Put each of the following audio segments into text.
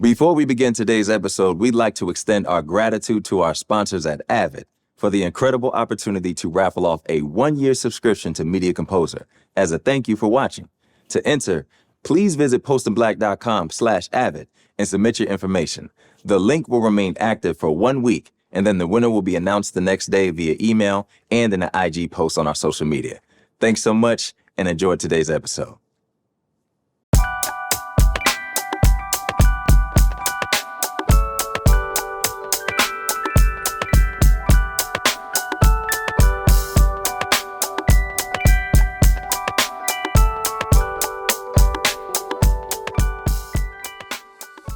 Before we begin today's episode, we'd like to extend our gratitude to our sponsors at Avid for the incredible opportunity to raffle off a 1-year subscription to Media Composer as a thank you for watching. To enter, please visit postandblack.com/Avid and submit your information. The link will remain active for 1 week, and then the winner will be announced the next day via email and in an IG post on our social media. Thanks so much and enjoy today's episode.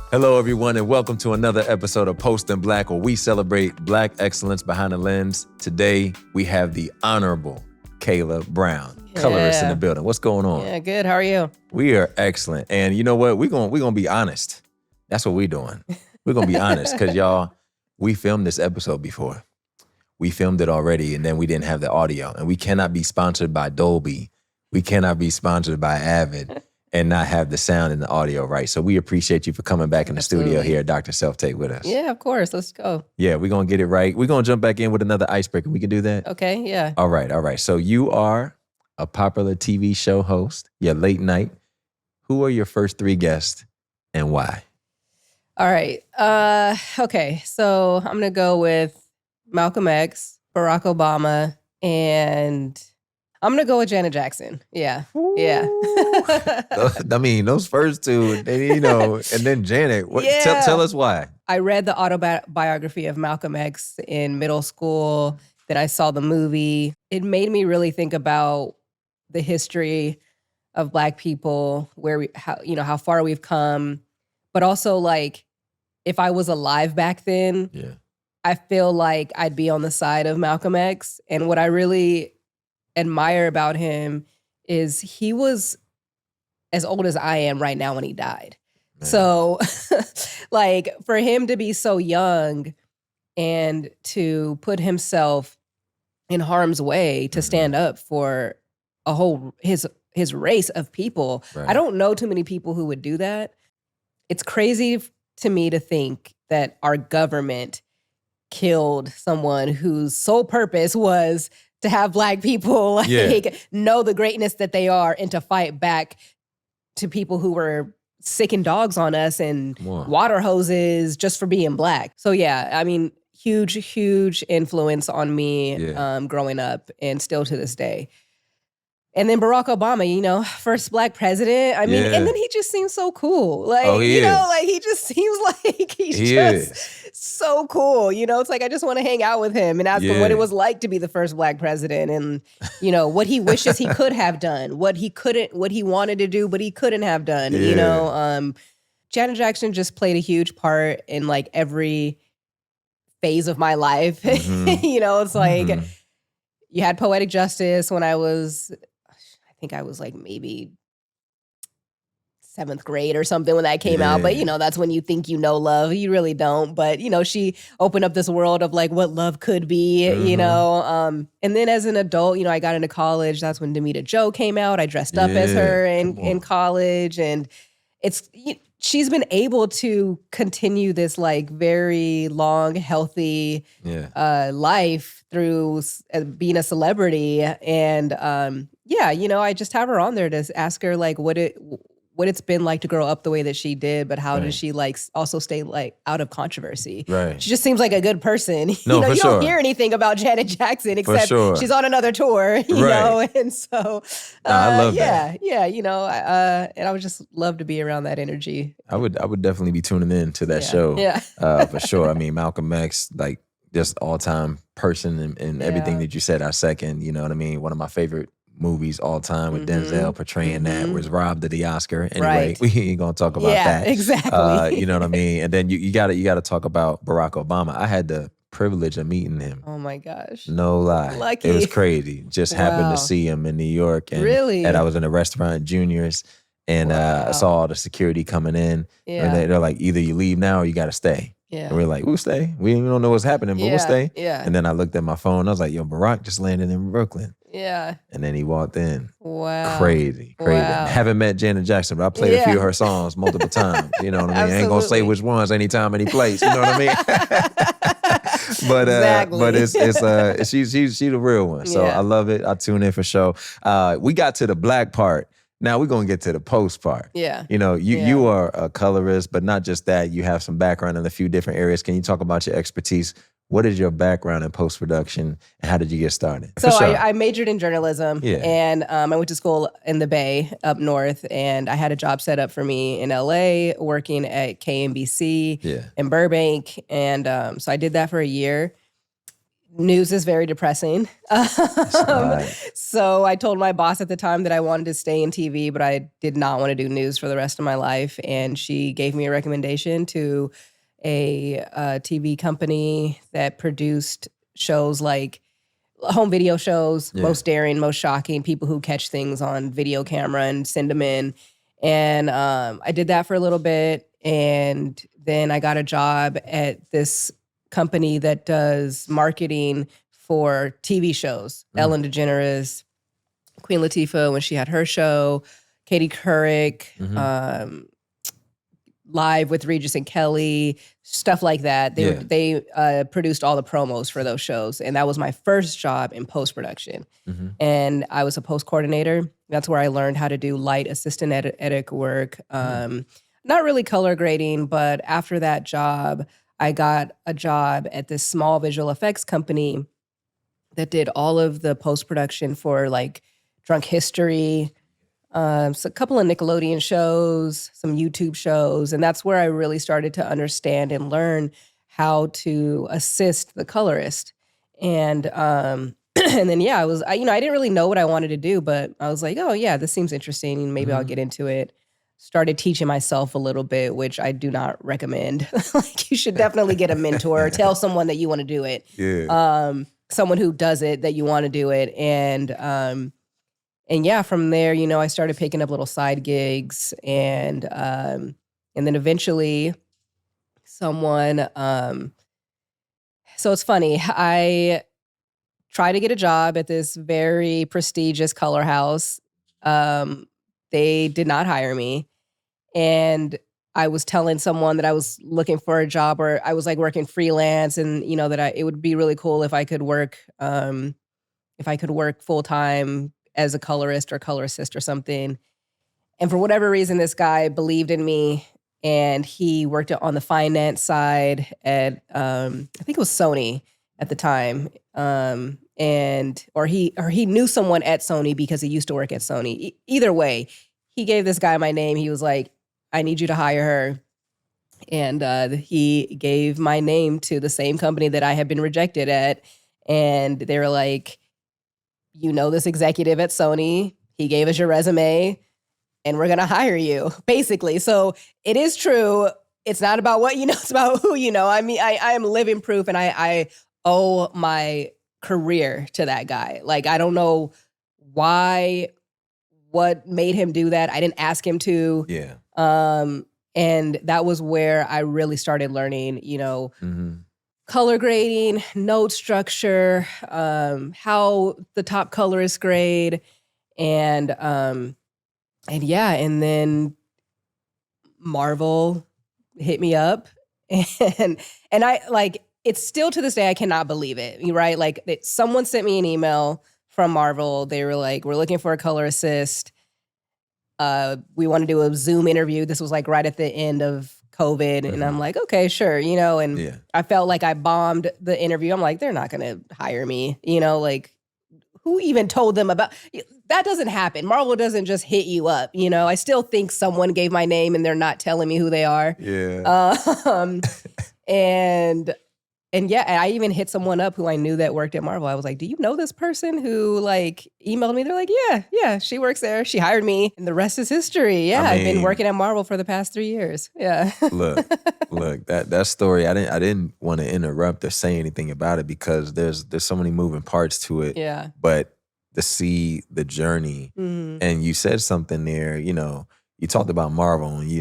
Hello, everyone, and welcome to another episode of Post and Black, where we celebrate Black excellence behind the lens. Today, we have the Honorable Kaela Brown, colorist in the building. What's going on? Yeah, good. How are you? We are excellent. And you know what? We're gonna be honest. That's what we're doing. We're going to be honest because, y'all, we filmed this episode before. We filmed it already, and then we didn't have the audio. And we cannot be sponsored by Dolby. We cannot be sponsored by Avid and not have the sound and the audio right. So we appreciate you for coming back in the studio here at Dr. Self-Tape with us. Yeah, of course. Let's go. Yeah, we're going to get it right. We're going to jump back in with another icebreaker. We can do that? Okay, yeah. All right. So you are a popular TV show host. You're late night. Who are your first 3 guests and why? All right. Okay, so I'm going to go with Malcolm X, Barack Obama, and I'm going to go with Janet Jackson. Yeah. Ooh. Yeah. I mean, those first 2, and then Janet. Yeah. Tell us why. I read the autobiography of Malcolm X in middle school. Then I saw the movie. It made me really think about the history of Black people, how far we've come, but also like if I was alive back then, I feel like I'd be on the side of Malcolm X. And what I really admire about him is he was as old as I am right now when he died. Man. So like for him to be so young and to put himself in harm's way to stand up for a whole his race of people. Right. I don't know too many people who would do that. It's crazy to me to think that our government killed someone whose sole purpose was to have Black people know the greatness that they are and to fight back to people who were sicking dogs on us and water hoses just for being Black. So yeah, I mean, huge influence on me growing up and still to this day. And then Barack Obama, first Black president. I mean, and then he just seems so cool. Like, he just seems like he's so cool. It's like I just want to hang out with him and ask him what it was like to be the first Black president and, what he wishes he could have done, what he wanted to do, but he couldn't have done. Janet Jackson just played a huge part in like every phase of my life. It's like you had Poetic Justice when I think I was like maybe 7th grade or something when that came out. But, that's when you think love. You really don't. But, she opened up this world of like what love could be, And then as an adult, I got into college. That's when Demita Jo came out. I dressed up as her in college. And she's been able to continue this like very long, healthy life through being a celebrity. And I just have her on there to ask her like what it's been like to grow up the way that she did, but how does she like also stay like out of controversy? Right. She just seems like a good person. You don't hear anything about Janet Jackson except she's on another tour, you know? And so, I love that. Yeah, and I would just love to be around that energy. I would definitely be tuning in to that show. Yeah. For sure. I mean, Malcolm X, like just all-time person and everything that you said, I second, you know what I mean? One of my favorite movies all time with Denzel portraying that was robbed of the Oscar. Anyway, we ain't gonna talk about that. Exactly. You know what I mean? And then you gotta talk about Barack Obama. I had the privilege of meeting him. Oh my gosh. No lie. Lucky. It was crazy. Just happened to see him in New York. And, really? And I was in a restaurant, Junior's, and I saw all the security coming in. And they're like, either you leave now or you gotta stay. Yeah. And we're like, we'll stay. We don't know what's happening, but we'll stay. Yeah. And then I looked at my phone. I was like, yo, Barack just landed in Brooklyn. Yeah. And then he walked in. Wow. Crazy. Wow. Haven't met Janet Jackson, but I played a few of her songs multiple times. You know what I mean? I ain't gonna say which ones anytime, any place. You know what I mean? But exactly. but it's she's the real one. So I love it. I tune in for sure. We got to the black part. Now we're gonna get to the post part. Yeah. You know, you are a colorist, but not just that. You have some background in a few different areas. Can you talk about your expertise? What is your background in post-production and how did you get started? So I majored in journalism and I went to school in the Bay up north, and I had a job set up for me in LA working at KMBC in Burbank. And so I did that for a year. News is very depressing. So I told my boss at the time that I wanted to stay in TV, but I did not want to do news for the rest of my life. And she gave me a recommendation to a TV company that produced shows like home video shows, most daring, most shocking, people who catch things on video camera and send them in. And I did that for a little bit. And then I got a job at this company that does marketing for TV shows. Ellen DeGeneres, Queen Latifah when she had her show, Katie Couric, Live with Regis and Kelly, stuff like that. They produced all the promos for those shows. And that was my first job in post-production. And I was a post coordinator. That's where I learned how to do light assistant edit work. Not really color grading, but after that job, I got a job at this small visual effects company that did all of the post-production for like Drunk History, so a couple of Nickelodeon shows, some YouTube shows, and that's where I really started to understand and learn how to assist the colorist. And and then I didn't really know what I wanted to do, but I was like, oh yeah, this seems interesting, and maybe I'll get into it. Started teaching myself a little bit, which I do not recommend. Like you should definitely get a mentor, tell someone that you want to do it. Someone who does it that you want to do it, and from there, I started picking up little side gigs, and then eventually, someone. So it's funny. I tried to get a job at this very prestigious color house. They did not hire me, and I was telling someone that I was looking for a job, or I was like working freelance, and that it would be really cool if I could work full time as a colorist or color assist or something. And for whatever reason, this guy believed in me, and he worked on the finance side at I think it was Sony at the time. Or he knew someone at Sony because he used to work at Sony. Either way, he gave this guy my name. He was like, I need you to hire her. And he gave my name to the same company that I had been rejected at. And they were like, this executive at Sony, he gave us your resume, and we're going to hire you, basically. So it is true. It's not about what you know, it's about who you know. I mean, I am living proof, and I owe my career to that guy. Like, I don't know what made him do that. I didn't ask him to. Yeah. And that was where I really started learning, color grading, note structure, how the top colorists grade, and then Marvel hit me up, and I like, it's still to this day I cannot believe it, right? Like someone sent me an email from Marvel. They were like, we're looking for a color assist. We want to do a Zoom interview. This was like right at the end of COVID. And I'm like, okay, sure. And I felt like I bombed the interview. I'm like, they're not going to hire me. Like who even told them about that? Doesn't happen. Marvel doesn't just hit you up. I still think someone gave my name and they're not telling me who they are. And I even hit someone up who I knew that worked at Marvel. I was like, do you know this person who like emailed me? They're like, yeah, she works there. She hired me. And the rest is history. Yeah, I've been working at Marvel for the past 3 years. Yeah. look, that story, I didn't want to interrupt or say anything about it because there's so many moving parts to it. Yeah. But to see the journey, and you said something there, you talked about Marvel, and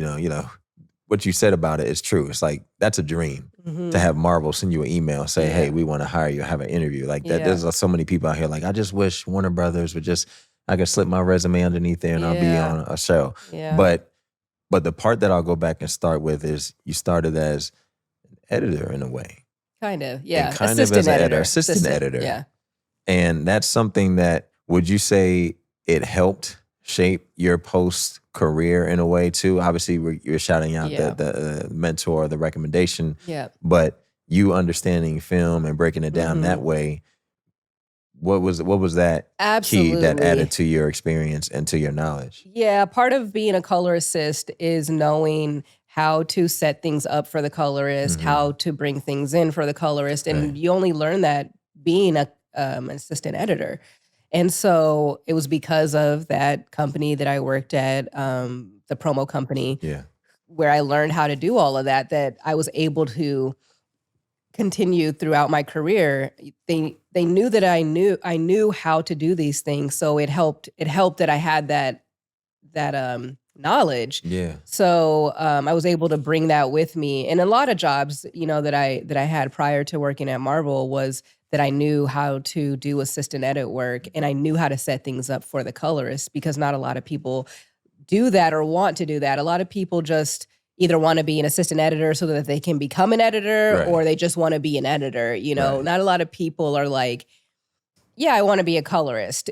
what you said about it is true. It's like, that's a dream. to have Marvel send you an email, say, Yeah. hey, we want to hire you, have an interview. Like that, Yeah. there's so many people out here like, I just wish Warner Brothers would just, I could slip my resume underneath there and I'll be Yeah. on a show. Yeah. But the part that I'll go back and start with is you started as an editor in a way. Kind of, yeah. And kind of Assistant as an editor, editor. assistant editor. Yeah. And that's something that, would you say it helped shape your post career in a way too? Obviously, you're shouting out Yeah. the mentor, the recommendation, Yeah. but you understanding film and breaking it down that way, what was that Absolutely. key that added to your experience and to your knowledge? Yeah, part of being a color assist is knowing how to set things up for the colorist, how to bring things in for the colorist, and Right. you only learn that being a an assistant editor. And so it was because of that company that I worked at, the promo company, Yeah. where I learned how to do all of that, that I was able to continue throughout my career. They knew that I knew how to do these things, so it helped that I had that knowledge. Yeah. So I was able to bring that with me. And a lot of jobs, that I had prior to working at Marvel was that I knew how to do assistant edit work and I knew how to set things up for the colorist, because not a lot of people do that or want to do that. A lot of people just either want to be an assistant editor so that they can become an editor, Right. or they just want to be an editor. Right. Not a lot of people are like, yeah, I want to be a colorist,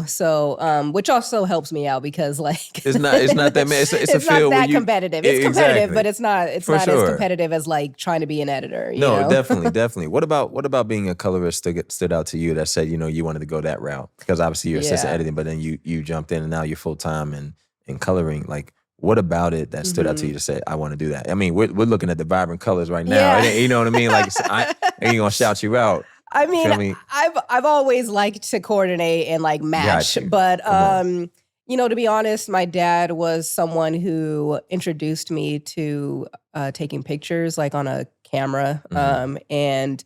so which also helps me out because like It's not that man. It's a it's not field where that you competitive. It's competitive, Exactly. but it's not For as sure. competitive as like trying to be an editor. You No, know? definitely. What about being a colorist stood out to you that said, you wanted to go that route? Because obviously you're assistant Yeah. editing, but then you jumped in and now you're full time in coloring. Like, what about it that stood out to you to say, I want to do that? I mean, we're looking at the vibrant colors right now. Yeah. You know what I mean? Like, I ain't gonna shout you out. I Feel me? mean, I've always liked to coordinate and like match, Got you. but Come to be honest, my dad was someone who introduced me to taking pictures like on a camera. And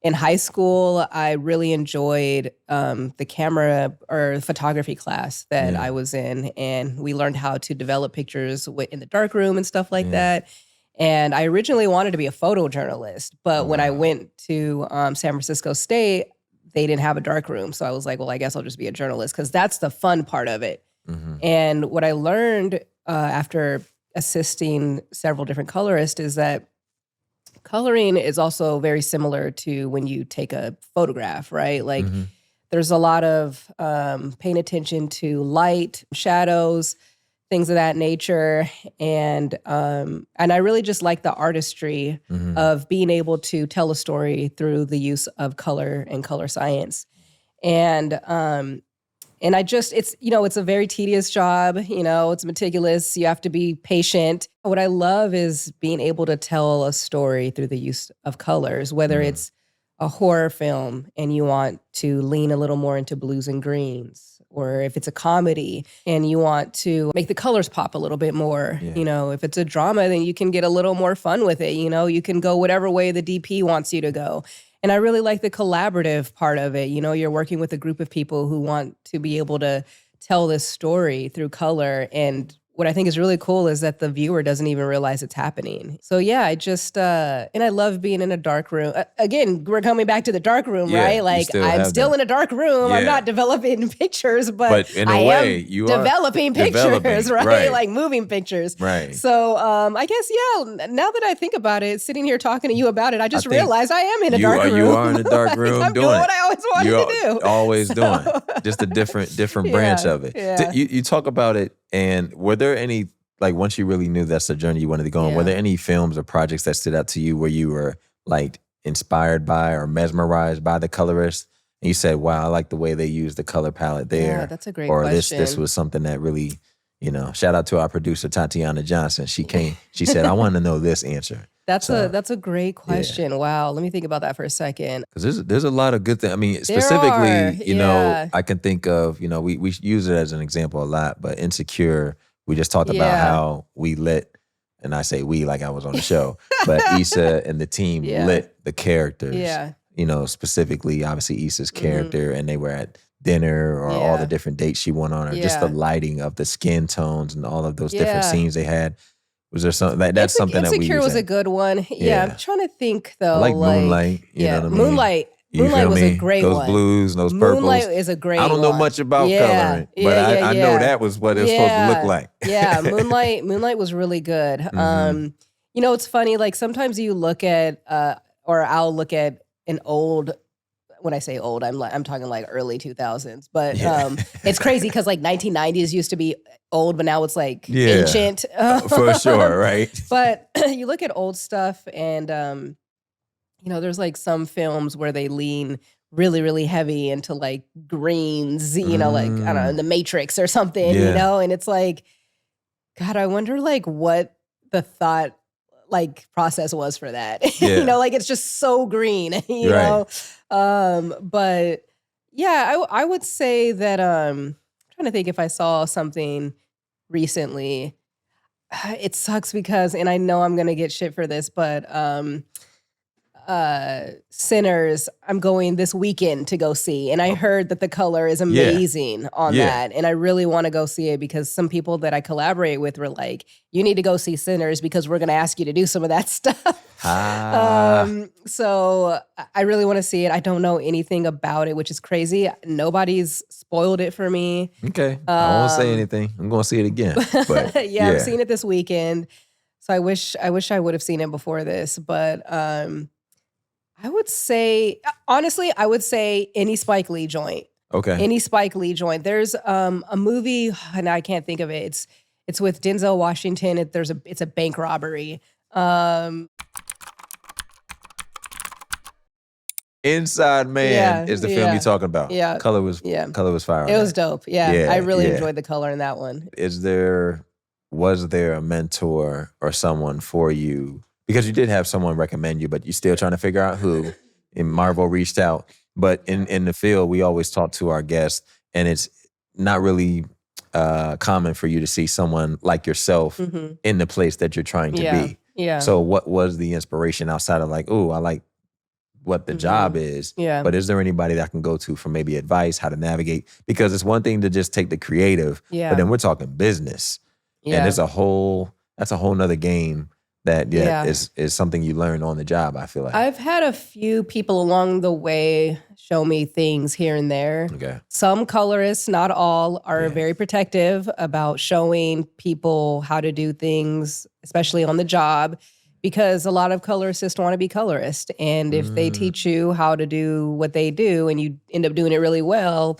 in high school, I really enjoyed the camera or photography class that Yeah. I was in, and we learned how to develop pictures in the darkroom and stuff like that. And I originally wanted to be a photojournalist, but when I went to San Francisco State, they didn't have a darkroom. So I was like, well, I guess I'll just be a journalist because that's the fun part of it. And what I learned after assisting several different colorists is that coloring is also very similar to when you take a photograph, right? Like there's a lot of paying attention to light, shadows, things of that nature. And I really just like the artistry of being able to tell a story through the use of color and color science. And it's a very tedious job, it's meticulous. You have to be patient. What I love is being able to tell a story through the use of colors, whether it's a horror film and you want to lean a little more into blues and greens, or if it's a comedy and you want to make the colors pop a little bit more. If it's a drama, then you can get a little more fun with it. You can go whatever way the DP wants you to go. And I really like the collaborative part of it. You're working with a group of people who want to be able to tell this story through color. And what I think is really cool is that the viewer doesn't even realize it's happening. So yeah, I just, and I love being in a dark room. Again, we're coming back to the dark room, Yeah, right? you Like still I'm have still that. in a dark room. I'm Yeah. not developing pictures, but in a I way, am you are developing pictures, developing, right? right. Like moving pictures. Right. So I guess, yeah, now that I think about it, sitting here talking to you about it, I just think realized I am in a you dark are, room. You are in a dark Like, room I'm doing doing it. what I always wanted You're to do. always So- doing just a different branch Yeah, of it. yeah. You talk about it, and were there any, like, once you really knew that's the journey you wanted to go on, were Yeah. there any films or projects that stood out to you where you were like inspired by or mesmerized by the colorist, and you said, wow, I like the way they use the color palette there? Yeah, that's a great or question. this was something that really, shout out to our producer Tatiana Johnson. She said, I want to know this answer. That's a great question. Wow, let me think about that for a second. Because there's a lot of good things. I mean, There specifically, are, yeah. I can think of, we use it as an example a lot, but Insecure, we just talked about Yeah. how we lit, and I say we like I was on the show, but Issa and the team Yeah. lit the characters. Yeah. Specifically, obviously Issa's character, and they were at dinner or all Yeah. the different dates she went on, or just the Yeah. lighting of the skin tones and all of those different Yeah. scenes they had. Was there something that's something that we Insecure use was a in? good one. Yeah, I'm trying to think though. I like Moonlight. You know what I mean? Moonlight. You Moonlight feel was me? a great Those one. blues, those Moonlight purples. is a great I don't know one. much about Yeah, coloring, but I know that was what it was supposed to look like. Yeah, Moonlight was really good. You know, it's funny, like sometimes you look at or I'll look at an old, when I say old, I'm talking like early 2000s. But Yeah. it's crazy because like 1990s used to be old, but now it's like Yeah. ancient. For sure, right? But you look at old stuff and you know, there's like some films where they lean really, really heavy into like greens, you know, like, I don't know, The Matrix or something, you Yeah. know? And it's like, God, I wonder like what the thought like process was for that. Yeah. You know, like it's just so green, you Right. know? But yeah, I would say that I'm trying to think if I saw something recently. It sucks because, and I know I'm gonna get shit for this, but Sinners, I'm going this weekend to go see. And I heard that the color is amazing on Yeah. that. And I really want to go see it because some people that I collaborate with were like, you need to go see Sinners because we're going to ask you to do some of that stuff. So I really want to see it. I don't know anything about it, which is crazy. Nobody's spoiled it for me. Okay. I won't say anything. I'm going to see it again. But yeah, I'm seeing it this weekend. So I wish I would have seen it before this, but I would say, honestly, I would say any Spike Lee joint. Okay. Any Spike Lee joint. There's a movie, and I can't think of it. It's with Denzel Washington. It's a bank robbery. Inside Man is the film you're talking about. Yeah. Color was fire on It was that. dope. Yeah. Yeah, I really yeah. enjoyed the color in that one. Was there a mentor or someone for you? Because you did have someone recommend you, but you're still trying to figure out who. And Marvel reached out. But in the field, we always talk to our guests, and it's not really common for you to see someone like yourself in the place that you're trying to be. Yeah. So what was the inspiration outside of like, oh, I like what the job is. Yeah. But is there anybody that I can go to for maybe advice, how to navigate? Because it's one thing to just take the creative, Yeah. but then we're talking business. Yeah. And that's a whole nother game that is something you learn on the job, I feel like. I've had a few people along the way show me things here and there. Okay. Some colorists, not all, are very protective about showing people how to do things, especially on the job, because a lot of colorists just want to be colorist. And if they teach you how to do what they do and you end up doing it really well,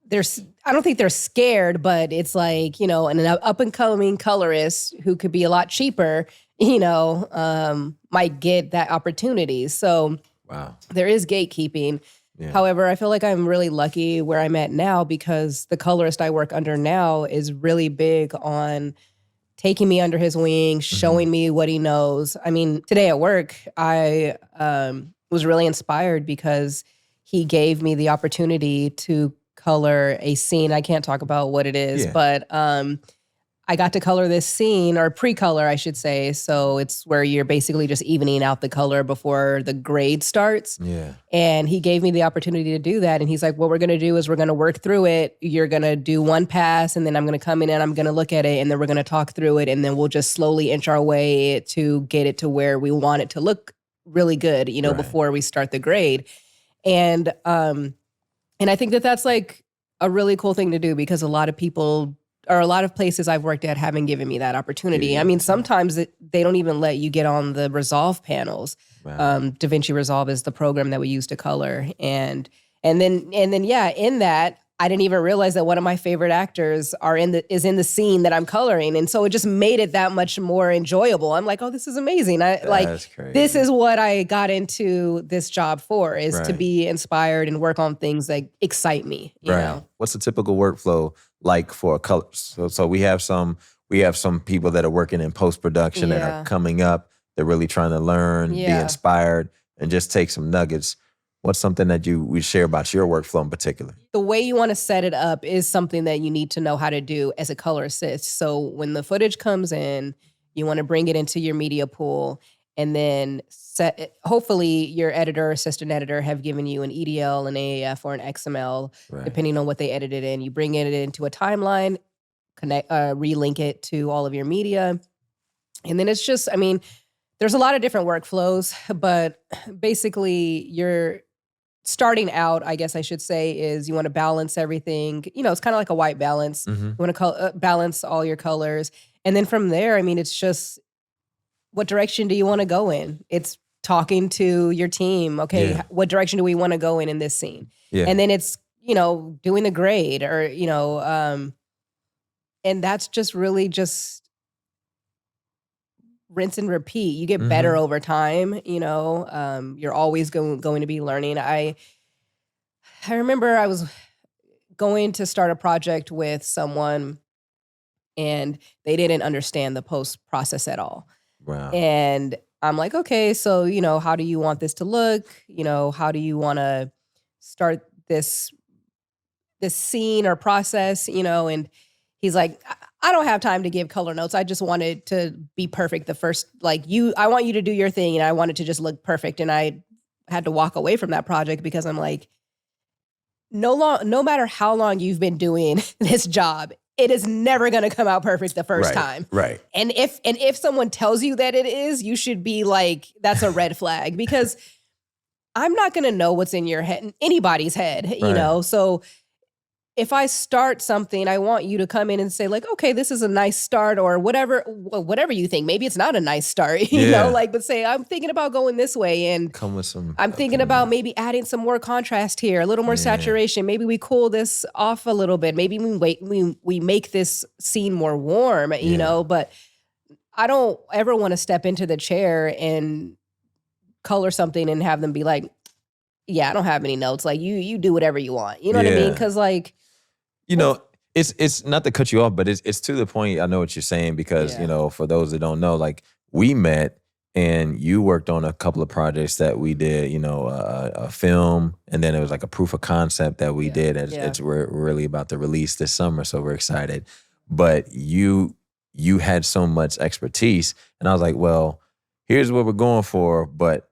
I don't think they're scared, but it's like, you know, an up and coming colorist who could be a lot cheaper, you know, might get that opportunity. So Wow. there is gatekeeping. Yeah. However, I feel like I'm really lucky where I'm at now because the colorist I work under now is really big on taking me under his wing, showing me what he knows. I mean, today at work, I was really inspired because he gave me the opportunity to color a scene. I can't talk about what it is, but I got to color this scene, or pre-color, I should say. So it's where you're basically just evening out the color before the grade starts. Yeah. And he gave me the opportunity to do that. And he's like, what we're going to do is we're going to work through it. You're going to do one pass, and then I'm going to come in and I'm going to look at it, and then we're going to talk through it, and then we'll just slowly inch our way to get it to where we want it to look really good, you know, before we start the grade. And I think that that's like a really cool thing to do because a lot of people or a lot of places I've worked at haven't given me that opportunity. I mean, sometimes they don't even let you get on the Resolve panels. Wow. DaVinci Resolve is the program that we use to color. And then in that, I didn't even realize that one of my favorite actors is in the scene that I'm coloring. And so it just made it that much more enjoyable. I'm like, oh, this is amazing. That's crazy. This is what I got into this job for, is to be inspired and work on things that excite me. You know? What's the typical workflow like for a color? So we have some people that are working in post-production that are coming up. They're really trying to learn, be inspired, and just take some nuggets. What's something that we share about your workflow in particular? The way you want to set it up is something that you need to know how to do as a color assist. So when the footage comes in, you want to bring it into your media pool, and then hopefully your editor or assistant editor have given you an EDL, an AAF, or an XML, depending on what they edited in. You bring it into a timeline, relink it to all of your media. And then it's just, I mean, there's a lot of different workflows, but basically you're starting out, I guess I should say, is you want to balance everything. You know, it's kind of like a white balance. Mm-hmm. You want to balance all your colors. And then from there, I mean, it's just, what direction do you want to go in? It's talking to your team. Okay, Yeah. what direction do we want to go in this scene? Yeah. And then it's, you know, doing the grade or, you know, and that's just really just rinse and repeat. You get better over time, you know. You're always going to be learning. I remember I was going to start a project with someone and they didn't understand the post process at all. Wow. And I'm like, okay, so, you know, how do you want this to look? You know, how do you want to start this scene or process, you know? And he's like, I don't have time to give color notes. I just want it to be perfect. The first, like I want you to do your thing and I want it to just look perfect. And I had to walk away from that project because I'm like, no matter how long you've been doing this job, it is never going to come out perfect the first time. Right. And if someone tells you that it is, you should be like, that's a red flag, because I'm not going to know what's in your head, anybody's head, you know? So if I start something, I want you to come in and say like, okay, this is a nice start or whatever you think. Maybe it's not a nice start, you know, like, but say, I'm thinking about going this way and come with some, I'm thinking about maybe adding some more contrast here, a little more saturation. Maybe we cool this off a little bit. Maybe we make this scene more warm, you know, but I don't ever want to step into the chair and color something and have them be like, yeah, I don't have any notes. Like you do whatever you want. You know what I mean? Cause like, you know, it's not to cut you off, but it's to the point. I know what you're saying because, you know, for those that don't know, like we met and you worked on a couple of projects that we did, you know, a film, and then it was like a proof of concept that we did. We're really about to release this summer, so we're excited. But you had so much expertise, and I was like, well, here's what we're going for, but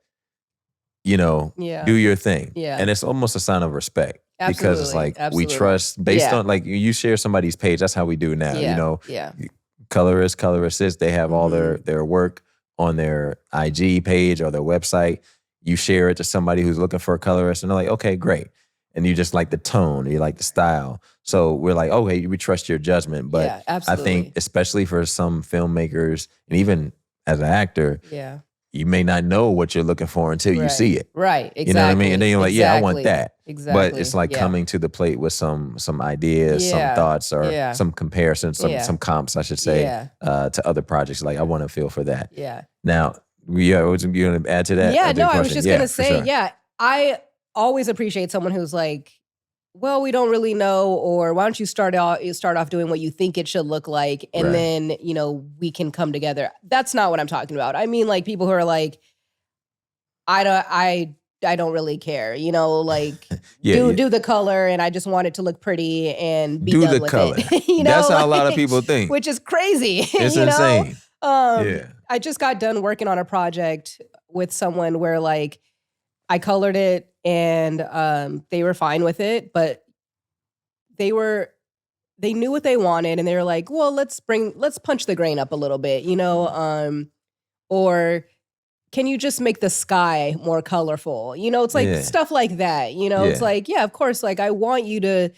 you know, do your thing. Yeah. And it's almost a sign of respect. Absolutely. Because it's like we trust based on like you share somebody's page. That's how we do now. You know, colorists, they have all their work on their IG page or their website. You share it to somebody who's looking for a colorist and they're like, okay, great. And you just like the tone, you like the style. So we're like, okay, we trust your judgment. But I think especially for some filmmakers and even as an actor, you may not know what you're looking for until you see it. Right, exactly. You know what I mean? And then you're like, yeah, I want that. Exactly. But it's like coming to the plate with some ideas, some thoughts, or some comparisons, some comps, I should say, to other projects. Like, I want to feel for that. Yeah. Now, you going to add to that? Yeah, no, I was just going to say, I always appreciate someone who's like, well, we don't really know, or why don't you start off doing what you think it should look like, and then, you know, we can come together. That's not what I'm talking about. I mean, like, people who are like, I don't really care, you know, like do the color, and I just want it to look pretty and be done with it. You know, that's how a lot of people think, which is crazy. It's you insane. Know? I just got done working on a project with someone where like I colored it and they were fine with it, but they knew what they wanted and they were like, well, let's punch the grain up a little bit, you know, or can you just make the sky more colorful? You know, it's like stuff like that, you know, it's like, yeah, of course. Like, I want you to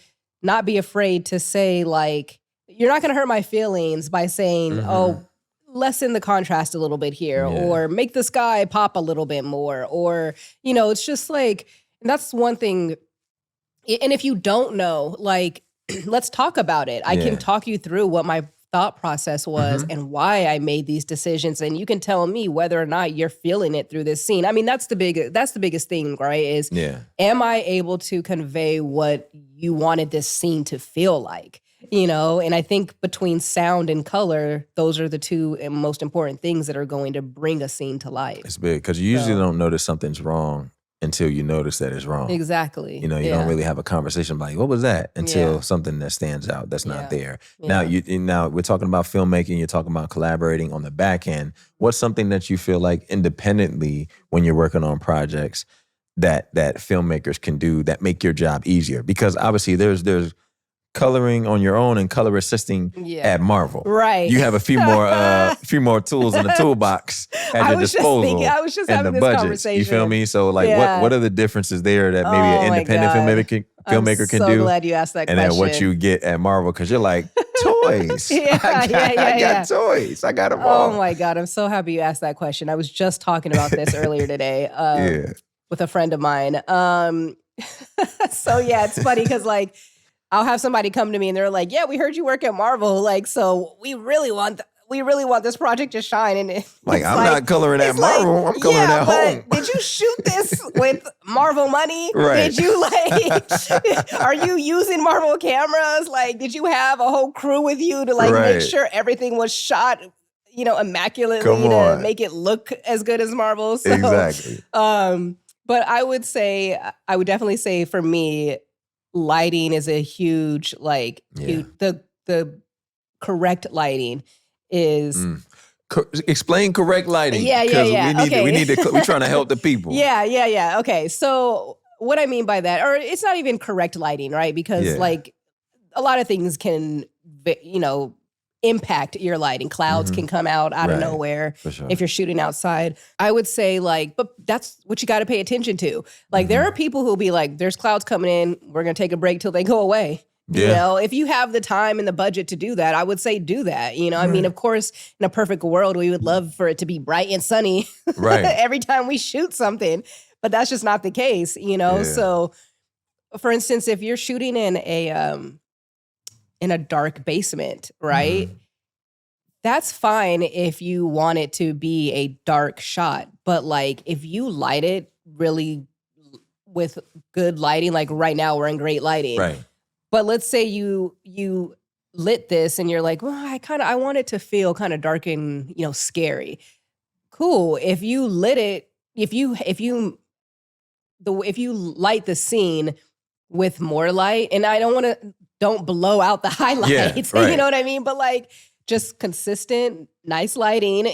not be afraid to say like, you're not going to hurt my feelings by saying, oh, lessen the contrast a little bit here, or make the sky pop a little bit more, or, you know, it's just like, and that's one thing. And if you don't know, like, let's talk about it. I can talk you through what my thought process was and why I made these decisions. And you can tell me whether or not you're feeling it through this scene. I mean, that's the biggest thing, right? Is, am I able to convey what you wanted this scene to feel like? You know, and I think between sound and color, those are the two most important things that are going to bring a scene to life. It's big because you usually don't notice something's wrong until you notice that it's wrong. Exactly. You know, you don't really have a conversation like, what was that? Until something that stands out that's not there. Now, now we're talking about filmmaking, you're talking about collaborating on the back end. What's something that you feel like independently when you're working on projects that filmmakers can do that make your job easier? Because obviously there's coloring on your own and color assisting at Marvel. Right. You have a few more tools in the toolbox at your disposal. I was just and having the this budgets. conversation. You feel me? So like what are the differences there that maybe an independent filmmaker can do? I'm so glad you asked that question. And then what you get at Marvel, because you're like, toys. I got toys. I got them all. Oh my God. I'm so happy you asked that question. I was just talking about this earlier today with a friend of mine. So yeah, it's funny because like I'll have somebody come to me and they're like, yeah, we heard you work at Marvel. Like, so we really want this project to shine. And I'm not coloring at Marvel. I'm coloring at home. Did you shoot this with Marvel money? Right. Did you are you using Marvel cameras? Like, did you have a whole crew with you to make sure everything was shot, immaculately to make it look as good as Marvel? So, exactly. But I would definitely say for me, lighting is a huge, the correct lighting is. Explain correct lighting. Yeah. We're trying to help the people. Yeah. Okay. So what I mean by that, or it's not even correct lighting, right? Because a lot of things can, impact your lighting. Clouds can come out of nowhere if you're shooting outside. I would say but that's what you got to pay attention to. There are people who'll be like, there's clouds coming in. We're going to take a break till they go away. Yeah. If you have the time and the budget to do that, I would say do that. I mean, of course, in a perfect world, we would love for it to be bright and sunny every time we shoot something, but that's just not the case, So for instance, if you're shooting in a dark basement, right? That's fine if you want it to be a dark shot. But if you light it really with good lighting, like right now we're in great lighting. Right. But let's say you lit this and you're like, well, I want it to feel kind of dark and, scary. Cool. If you lit it, if you light the scene with more light, and don't blow out the highlights, you know what I mean? But just consistent, nice lighting,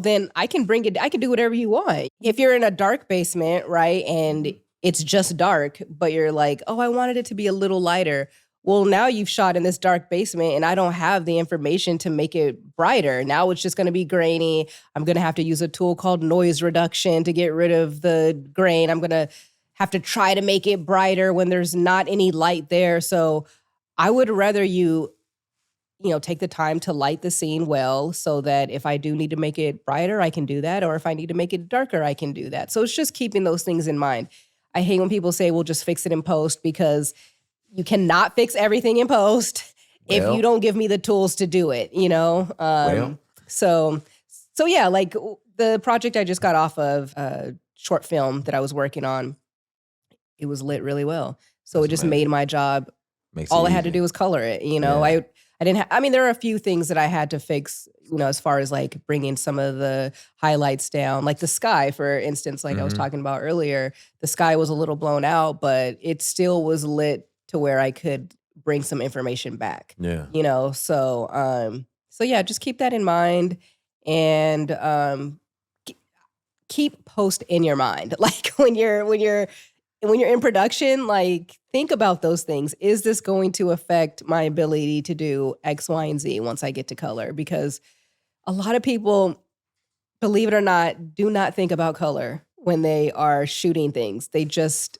then I can do whatever you want. If you're in a dark basement, right, and it's just dark, but you're like, oh, I wanted it to be a little lighter. Well, now you've shot in this dark basement and I don't have the information to make it brighter. Now it's just going to be grainy. I'm going to have to use a tool called noise reduction to get rid of the grain. I'm going to have to try to make it brighter when there's not any light there. So I would rather you take the time to light the scene well so that if I do need to make it brighter, I can do that. Or if I need to make it darker, I can do that. So it's just keeping those things in mind. I hate when people say, we'll just fix it in post, because you cannot fix everything in post if you don't give me the tools to do it, So yeah, the project I just got off of, a short film that I was working on, it was lit really well. So it just made my job. All I had to do was color it, I didn't there are a few things that I had to fix, as far as bringing some of the highlights down, like the sky, for instance, I was talking about earlier. The sky was a little blown out, but it still was lit to where I could bring some information back. Yeah. So yeah, just keep that in mind, and keep post in your mind. When you're in production, think about those things. Is this going to affect my ability to do X, Y, and Z once I get to color? Because a lot of people, believe it or not, do not think about color when they are shooting things. They just,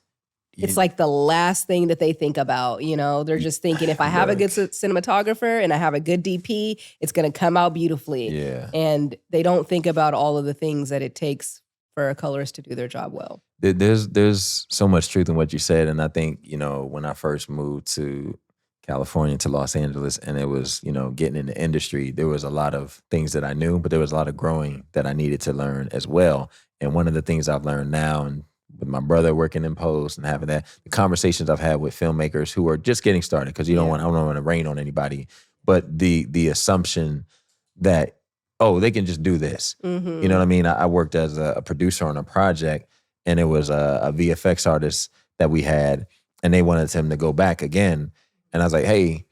it's the last thing that they think about. They're just thinking, if I have a good cinematographer and I have a good DP, it's going to come out beautifully. Yeah. And they don't think about all of the things that it takes for a colorist to do their job well. There's so much truth in what you said. And I think, when I first moved to California, to Los Angeles, and it was, getting in the industry, there was a lot of things that I knew, but there was a lot of growing that I needed to learn as well. And one of the things I've learned now, and with my brother working in post and having that, the conversations I've had with filmmakers who are just getting started, because I don't want to rain on anybody, but the assumption that, oh, they can just do this. Mm-hmm. You know what I mean? I worked as a producer on a project, and it was a VFX artist that we had, and they wanted him to go back again. And I was like, hey,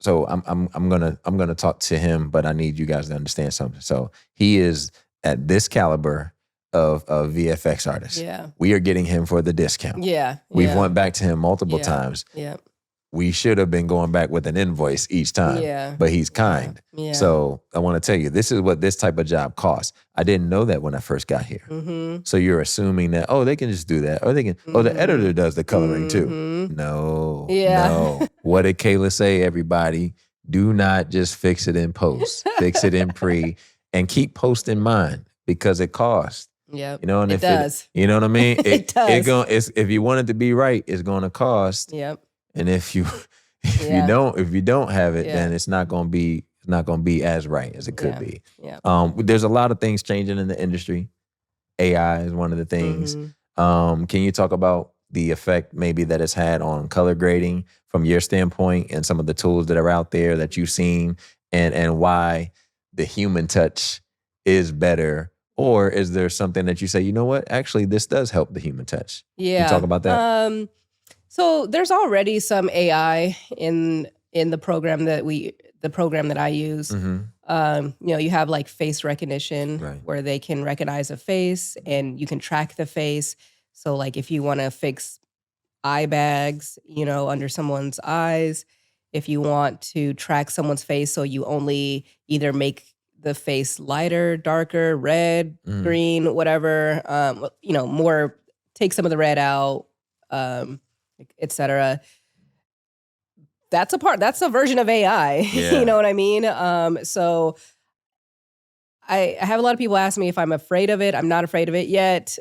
so I'm gonna talk to him, but I need you guys to understand something. So he is at this caliber of VFX artist. Yeah. We are getting him for the discount. Yeah. We've went back to him multiple times. Yeah. we should have been going back with an invoice each time. Yeah. But he's kind. Yeah. So I want to tell you, this is what this type of job costs. I didn't know that when I first got here. Mm-hmm. So you're assuming that, they can just do that. Or they can, the editor does the coloring too. No. Yeah. No. What did Kaela say, everybody? Do not just fix it in post. Fix it in pre. And keep post in mind because it costs. Yep. You know, and it if does. you know what I mean? It does. If you want it to be right, it's going to cost. Yep. And if you Yeah. you don't have it, Yeah. then it's not going to be as right as it could be. Yeah. There's a lot of things changing in the industry. AI is one of the things. Can you talk about the effect maybe that it's had on color grading from your standpoint and some of the tools that are out there that you've seen and why the human touch is better? Or is there something that you say, you know what, actually this does help the human touch? Yeah. Can you talk about that? So there's already some AI in the program that I use. You have like face recognition Right. where they can recognize a face and you can track the face. So like if you want to fix eye bags, under someone's eyes, if you want to track someone's face, so you only either make the face lighter, darker, red, green, whatever, more, take some of the red out, etc. That's a version of AI. Yeah. You know what I mean? So I have a lot of people ask me if I'm afraid of it. I'm not afraid of it yet.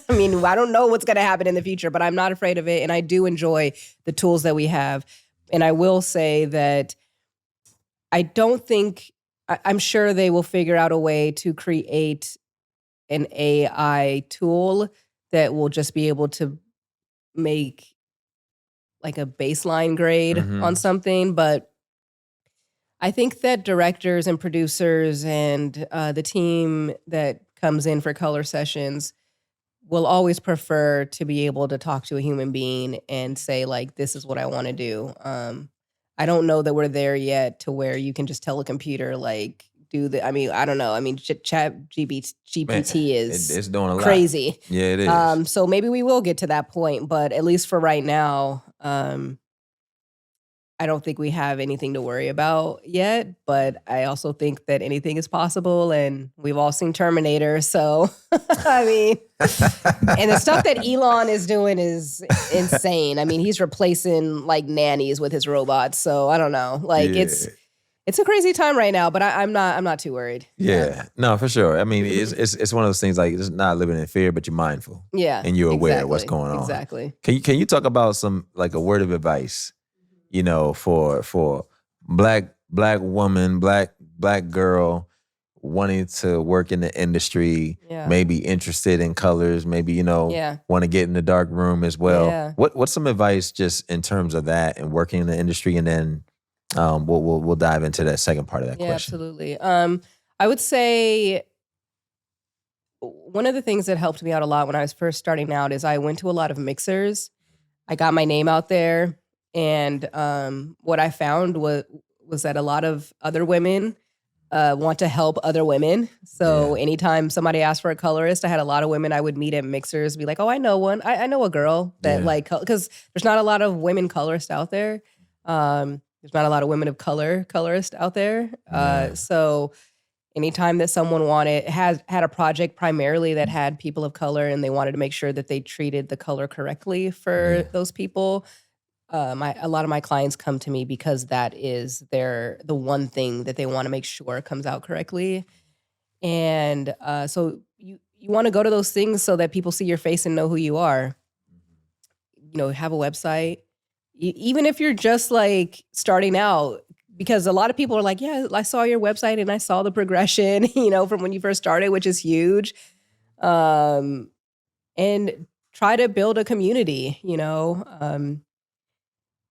I mean, I don't know what's going to happen in the future, but I'm not afraid of it. And I do enjoy the tools that we have. And I will say that I'm sure they will figure out a way to create an AI tool that will just be able to make like a baseline grade on something. But I think that directors and producers and the team that comes in for color sessions will always prefer to be able to talk to a human being and say, like, this is what I want to do. I don't know that we're there yet to where you can just tell a computer, like, I don't know. I mean, Chat GPT is it's doing a lot. crazy. Yeah, it is. So maybe we will get to that point, but at least for right now, I don't think we have anything to worry about yet, but I also think that anything is possible, and we've all seen Terminator, so I mean, and the stuff that Elon is doing is insane. I mean, he's replacing like nannies with his robots, so I don't know. Like it's a crazy time right now, but I'm not too worried. Yeah, no, for sure. I mean, it's one of those things like it's not living in fear, but you're mindful. Yeah, and you're aware of what's going on. Exactly. Can you talk about some like a word of advice? For black woman, black girl wanting to work in the industry, maybe interested in colors, maybe, want to get in the dark room as well. Yeah. What's some advice just in terms of that and working in the industry? And then we'll dive into that second part of that question. Absolutely. I would say one of the things that helped me out a lot when I was first starting out is I went to a lot of mixers. I got my name out there. And what I found was that a lot of other women want to help other women. So anytime somebody asked for a colorist, I had a lot of women I would meet at mixers, be like, oh, I know one. I know a girl that because there's not a lot of women colorists out there. There's not a lot of women of color colorists out there. So anytime that someone had a project primarily that had people of color and they wanted to make sure that they treated the color correctly for those people, a lot of my clients come to me because that is the one thing that they want to make sure comes out correctly. And so you want to go to those things so that people see your face and know who you are. Have a website. Even if you're just like starting out, because a lot of people are like, yeah, I saw your website and I saw the progression, from when you first started, which is huge. And try to build a community,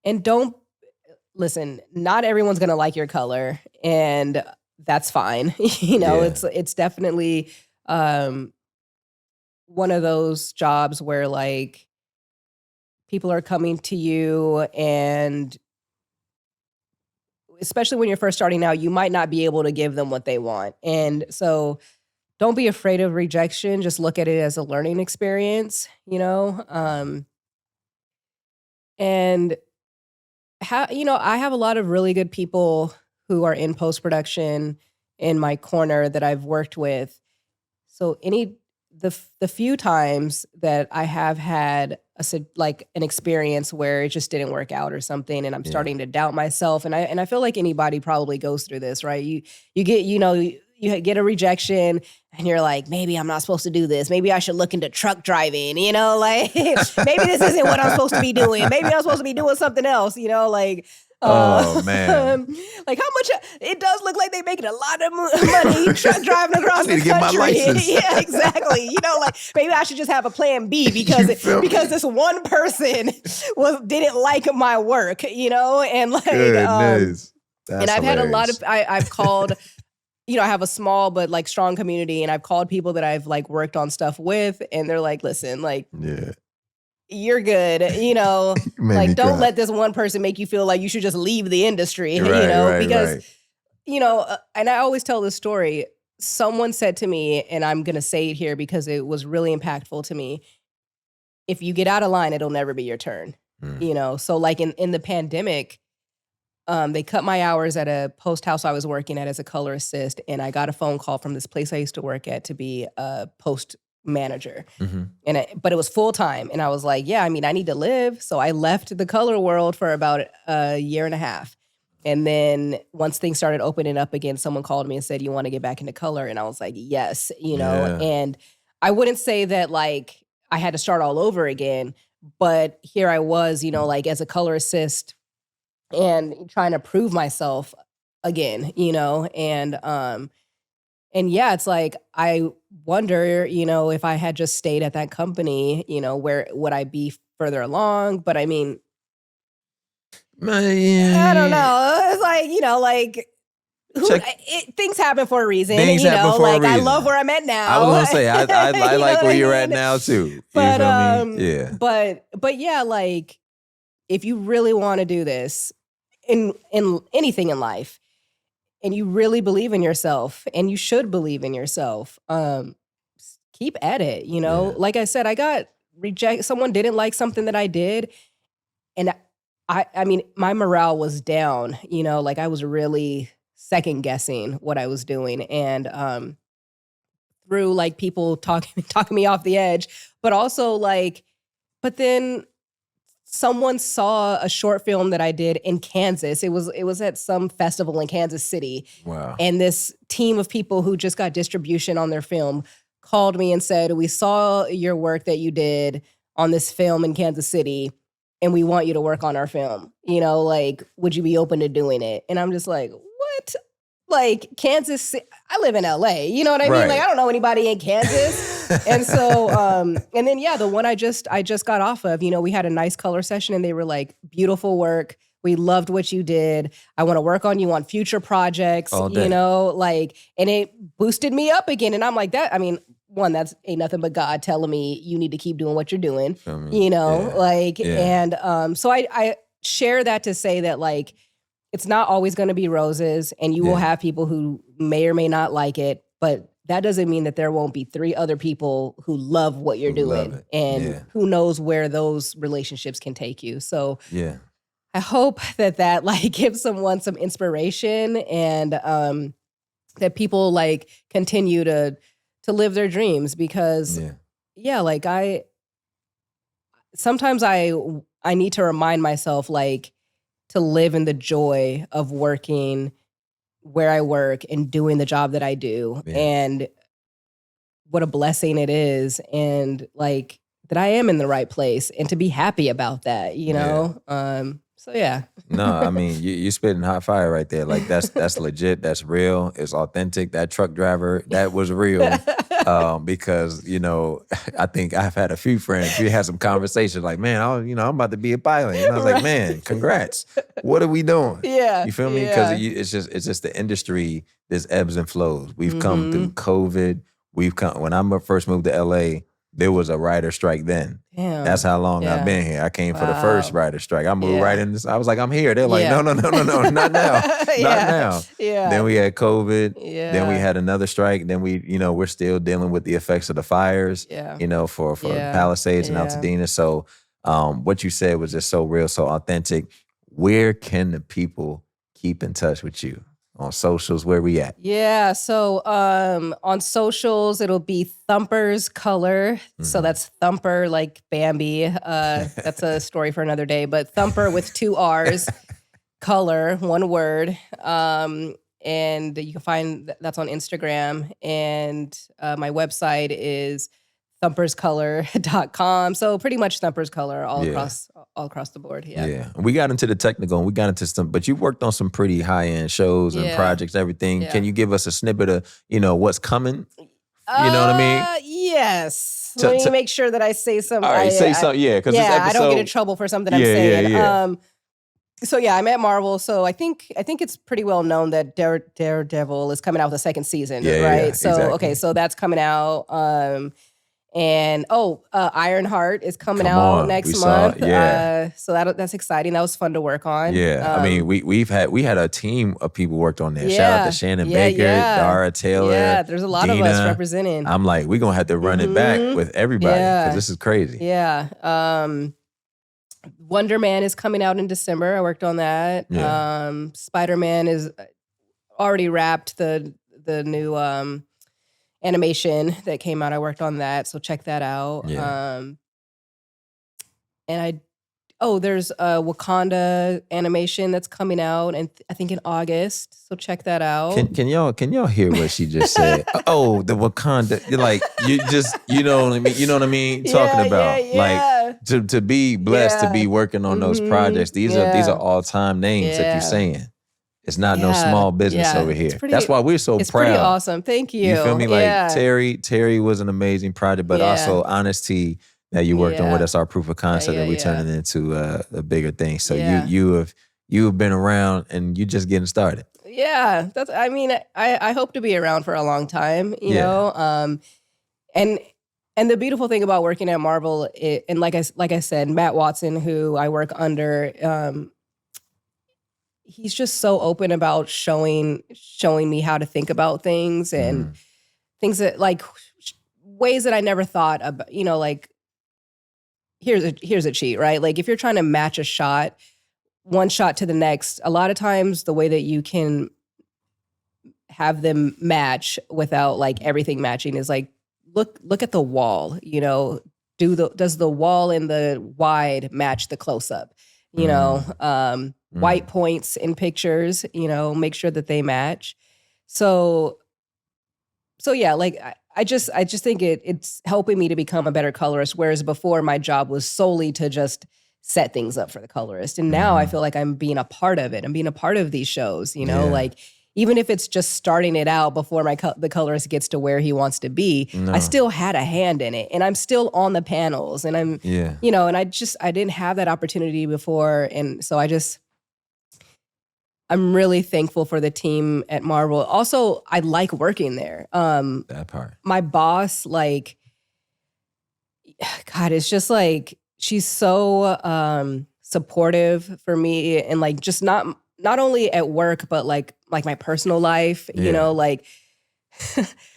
and don't listen, not everyone's going to like your color, and that's fine. It's definitely one of those jobs where like people are coming to you, and especially when you're first starting out, you might not be able to give them what they want. And so don't be afraid of rejection. Just look at it as a learning experience, and I have a lot of really good people who are in post-production in my corner that I've worked with. So the few times that I have had an experience where it just didn't work out or something, and I'm starting to doubt myself, and I feel like anybody probably goes through this, right? You get you get a rejection, and you're like, maybe I'm not supposed to do this. Maybe I should look into truck driving. Like maybe this isn't what I'm supposed to be doing. Maybe I'm supposed to be doing something else. Like. Oh man! Like how much? It does look like they're making a lot of money truck driving across the I need to get my country. license. Yeah, exactly. Like maybe I should just have a plan B because this one person didn't like my work. And like Goodness. and I've had a lot of I've called. I have a small but like strong community, and I've called people that I've like worked on stuff with, and they're like, "Listen, like." Yeah. You're good, like don't let this one person make you feel like you should just leave the industry, because, and I always tell this story. Someone said to me, and I'm going to say it here because it was really impactful to me. If you get out of line, it'll never be your turn, So like in the pandemic, they cut my hours at a post house I was working at as a color assist. And I got a phone call from this place I used to work at to be a post manager. But it was full time. And I was like, I need to live. So I left the color world for about a year and a half. And then once things started opening up again, someone called me and said, you want to get back into color? And I was like, yes, and I wouldn't say that like I had to start all over again, but here I was, like as a color assist and trying to prove myself again, and yeah, it's like, I wonder, if I had just stayed at that company, where would I be further along? But I mean, I don't know. It's like, things happen for a reason. Things happen for a reason. I love where I'm at now. I was going to say, I like where you're at now too. But, you feel me? Yeah. But yeah, like, if you really want to do this in anything in life, and you really believe in yourself, and you should believe in yourself, keep at it, Like I said, I got rejected. Someone didn't like something that I did. And I mean, my morale was down, like I was really second guessing what I was doing. And through like people talking me off the edge, but also like, but then someone saw a short film that I did in Kansas. It was at some festival in Kansas City. Wow. And this team of people who just got distribution on their film called me and said, we saw your work that you did on this film in Kansas City, and we want you to work on our film. Like, would you be open to doing it? And I'm just like, what? Like Kansas, I live in LA. You know what I mean? Like I don't know anybody in Kansas. And so, and then the one I just got off of, we had a nice color session, and they were like, beautiful work. We loved what you did. I want to work on you on future projects, like, and it boosted me up again. And I'm like one, that's ain't nothing but God telling me you need to keep doing what you're doing, and so I share that to say that like, it's not always going to be roses, and you will have people who may or may not like it, but that doesn't mean that there won't be 3 other people who love what you're doing, and who knows where those relationships can take you. So I hope that like gives someone some inspiration, and that people like continue to live their dreams, because like sometimes I need to remind myself like to live in the joy of working where I work and doing the job that I do, and what a blessing it is, and like that I am in the right place, and to be happy about that, So yeah. No, I mean, you spitting hot fire right there. Like that's legit. That's real. It's authentic. That truck driver, that was real. Because, I think I've had a few friends. We had some conversations like, man, I'm about to be a pilot. And I was like, man, congrats. What are we doing? Yeah. You feel me? Because it's just the industry. There's ebbs and flows. We've come through COVID. When I first moved to LA, there was a writer strike then. Damn. That's how long I've been here. I came for the first writer strike. I moved right in this. I was like, I'm here. They're like, no, not now. Not now. Yeah. Then we had COVID. Yeah. Then we had another strike. Then we're still dealing with the effects of the fires, for Palisades and Altadena. So what you said was just so real, so authentic. where can the people keep in touch with you? On socials, where we at? Yeah, so on socials, it'll be Thumper's Color. So that's Thumper like Bambi. That's a story for another day, but Thumper with 2 R's, Color, one word. And you can find that's on Instagram. And my website is thumperscolor.com. So pretty much Thumper's Color all across the board. Yeah. We got into the technical and we got into some, but you worked on some pretty high-end shows and projects, everything. Yeah. Can you give us a snippet of, what's coming? You know what I mean? Yes. Let me make sure that I say something. All right, say something. Yeah, because this episode, I don't get in trouble for something I'm saying. Yeah. So yeah, I'm at Marvel. So I think it's pretty well known that Daredevil is coming out with a second season, right? Yeah, so exactly. Okay, so that's coming out. And Ironheart is coming out next month. So that's exciting. That was fun to work on. Yeah, I mean, we had a team of people worked on there. Shout out to Shannon Baker, Dara Taylor. Yeah, there's a lot Dina. of us representing. I'm like, we're gonna have to run it back with everybody because this is crazy. Yeah. Wonder Man is coming out in December. I worked on that. Yeah. Spider-Man is already wrapped the new animation that came out. I worked on that, so check that out. Yeah. And there's a Wakanda animation that's coming out, and I think in August. So check that out. Can y'all hear what she just said? Oh, the Wakanda. You're like, you know what I mean? You know what I mean? Talking about like to be blessed to be working on those projects. These are all time names that you're saying. It's not no small business over here. That's why we're so proud. It's pretty awesome. Thank you. You feel me? Like Terry was an amazing project, but also Honesty that you worked on with us, our proof of concept that we turning into a bigger thing. So you have been around and you just getting started. Yeah, I hope to be around for a long time, you know. And the beautiful thing about working at Marvel, and like I said, Matt Watson, who I work under, he's just so open about showing me how to think about things and things that like ways that I never thought about, like here's a cheat, right? Like if you're trying to match a shot, one shot to the next, a lot of times the way that you can have them match without like everything matching is like, look at the wall, does the wall in the wide match the close up, white points in pictures, make sure that they match. So yeah, like I just think it's helping me to become a better colorist. Whereas before my job was solely to just set things up for the colorist. And now I feel like I'm being a part of it. I'm being a part of these shows, like even if it's just starting it out before the colorist gets to where he wants to be, I still had a hand in it and I'm still on the panels and I'm, and I didn't have that opportunity before. And so I'm really thankful for the team at Marvel. Also, I like working there. That part. My boss, like, God, it's just like, she's so supportive for me and like just not only at work, but like my personal life, like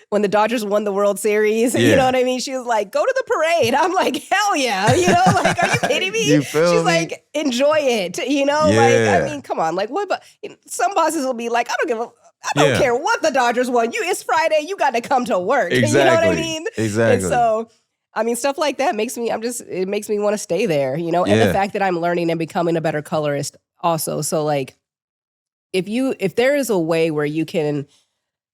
when the Dodgers won the World Series, you know what I mean? She was like, go to the parade. I'm like, hell yeah. Like, are you kidding me? She's like, enjoy it. Like, I mean, come on. Like, what? But some bosses will be like, I don't care what the Dodgers won. It's Friday. You got to come to work. Exactly. You know what I mean? Exactly. And so, I mean, stuff like that makes me want to stay there, and the fact that I'm learning and becoming a better colorist also. So like, if there is a way where you can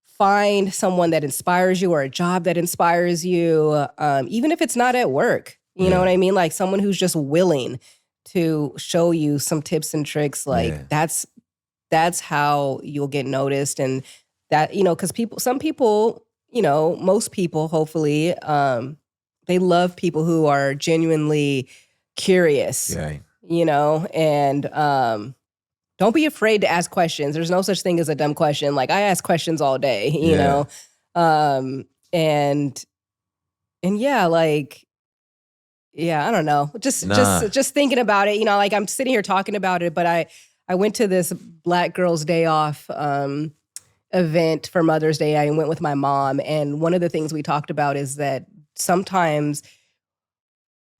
find someone that inspires you or a job that inspires you, even if it's not at work, you know what I mean? Like someone who's just willing to show you some tips and tricks, like that's how you'll get noticed. And that, because some people, most people, hopefully, they love people who are genuinely curious, and don't be afraid to ask questions. There's no such thing as a dumb question. Like I ask questions all day, you know? And yeah, like, yeah, I don't know. Just thinking about it, like I'm sitting here talking about it, but I went to this Black Girls Day Off event for Mother's Day. I went with my mom. And one of the things we talked about is that sometimes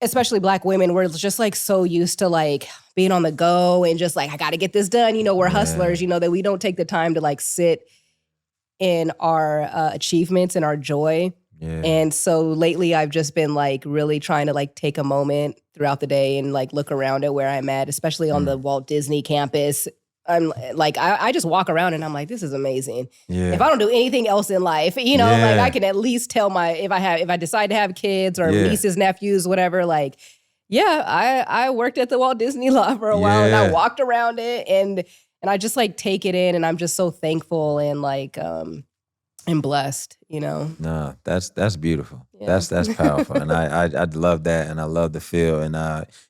especially Black women, we're just like so used to like being on the go and just like, I got to get this done. You know, we're hustlers, you know, that we don't take the time to like sit in our achievements and our joy. Yeah. And so lately I've just been like really trying to like take a moment throughout the day and like look around at where I'm at, especially on the Walt Disney campus. I'm like, I just walk around and I'm like, this is amazing. Yeah. If I don't do anything else in life, you know, Yeah. like I can at least tell if I decide to have kids or Yeah. nieces, nephews, whatever, like, yeah, I worked at the Walt Disney lot for a while and I Yeah. walked around it and I just like take it in and I'm just so thankful and like, and blessed, you know. No, that's beautiful. Yeah. That's powerful, and I love that, and I love the feel, and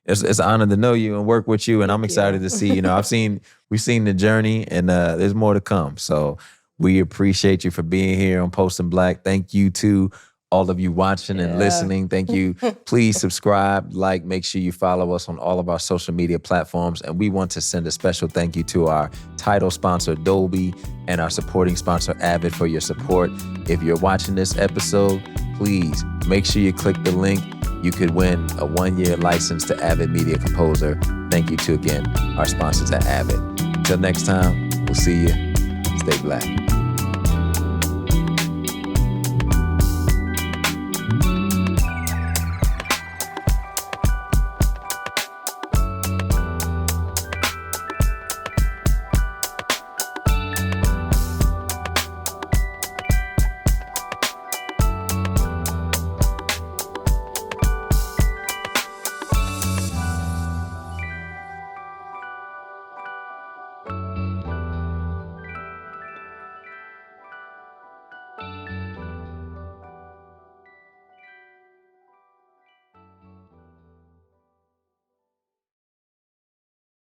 it's an honor to know you and work with you, and I'm excited to see. You know, we've seen the journey, and there's more to come. So we appreciate you for being here on Post and Black. Thank you to all of you watching and listening. Thank you. Please subscribe, like, make sure you follow us on all of our social media platforms. And we want to send a special thank you to our title sponsor, Dolby, and our supporting sponsor, Avid, for your support. If you're watching this episode, please make sure you click the link. You could win a 1-year license to Avid Media Composer. Thank you to, again, our sponsors at Avid. Until next time, we'll see you. Stay black.